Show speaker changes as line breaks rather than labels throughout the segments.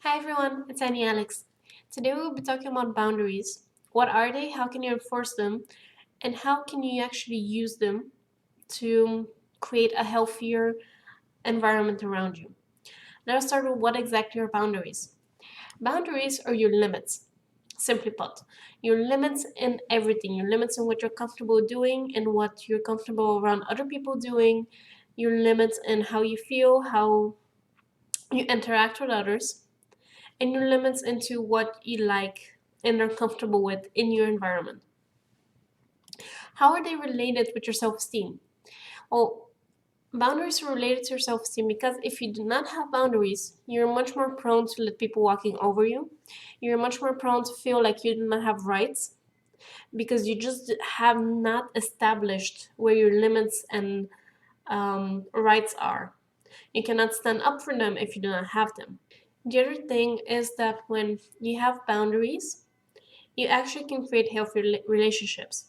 Hi everyone, it's Annie Alex. Today we'll be talking about boundaries. What are they? How can you enforce them? And how can you actually use them to create a healthier environment around you? Let us start with what exactly are boundaries. Boundaries are your limits, simply put. Your limits in everything, your limits in what you're comfortable doing and what you're comfortable around other people doing, your limits in how you feel, how you interact with others and your limits into what you like and are comfortable with in your environment. How are they related with your self esteem? Well, boundaries are related to your self esteem because if you do not have boundaries, you're much more prone to let people walking over you. You're much more prone to feel like you do not have rights because you just have not established where your limits and rights are. You cannot stand up for them if you do not have them. The other thing is that when you have boundaries, you actually can create healthy relationships.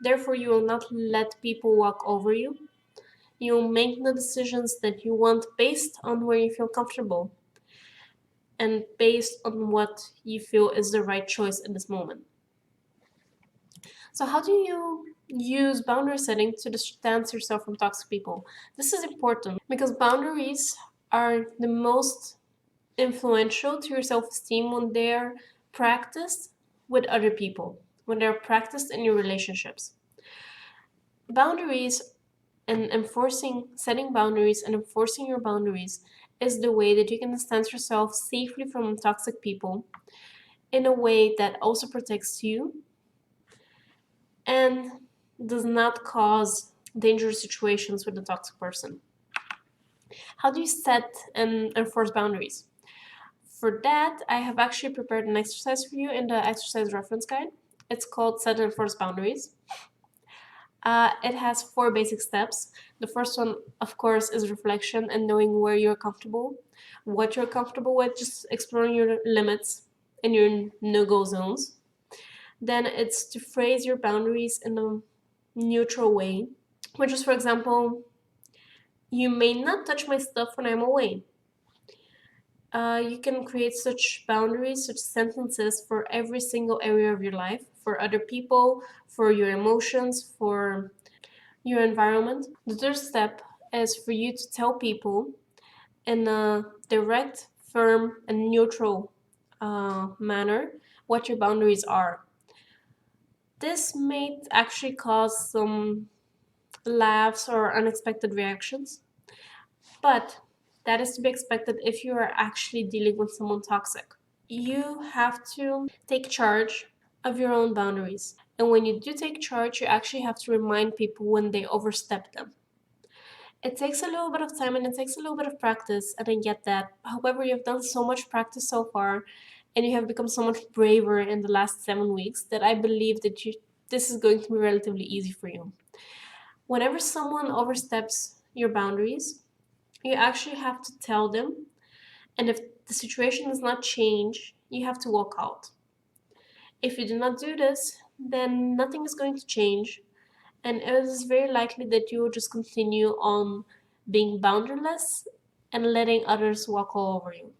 Therefore, you will not let people walk over you. You will make the decisions that you want based on where you feel comfortable and based on what you feel is the right choice in this moment. So, how do you use boundary setting to distance yourself from toxic people? This is important because boundaries are the most influential to your self esteem when they're practiced with other people, when they're practiced in your relationships. Boundaries and setting boundaries and enforcing your boundaries is the way that you can distance yourself safely from toxic people in a way that also protects you and does not cause dangerous situations with the toxic person. How do you set and enforce boundaries? For that, I have actually prepared an exercise for you in the exercise reference guide. It's called Set and Enforce Boundaries. It has four basic steps. The first one, of course, is reflection and knowing where you're comfortable, what you're comfortable with, just exploring your limits and your no-go zones. Then it's to phrase your boundaries in a neutral way, which is, for example, you may not touch my stuff when I'm away. You can create such boundaries, such sentences for every single area of your life, for other people, for your emotions, for your environment. The third step is for you to tell people in a direct, firm, and neutral manner what your boundaries are. This may actually cause some laughs or unexpected reactions, but that is to be expected if you are actually dealing with someone toxic. You have to take charge of your own boundaries. And when you do take charge, you actually have to remind people when they overstep them. It takes a little bit of time and it takes a little bit of practice, and I get that. However, you have done so much practice so far, and you have become so much braver in the last 7 weeks that I believe that this is going to be relatively easy for you. Whenever someone oversteps your boundaries, you actually have to tell them, and if the situation does not change, you have to walk out. If you do not do this, then nothing is going to change, and it is very likely that you will just continue on being boundaryless and letting others walk all over you.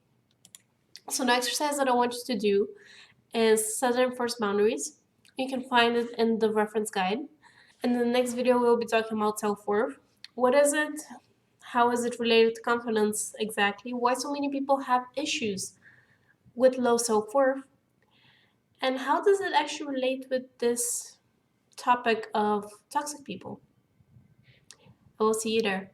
So the exercise that I want you to do is set and enforce boundaries. You can find it in the reference guide. In the next video, we'll be talking about self-worth. What is it? How is it related to confidence exactly? Why so many people have issues with low self-worth? And how does it actually relate with this topic of toxic people? I will see you there.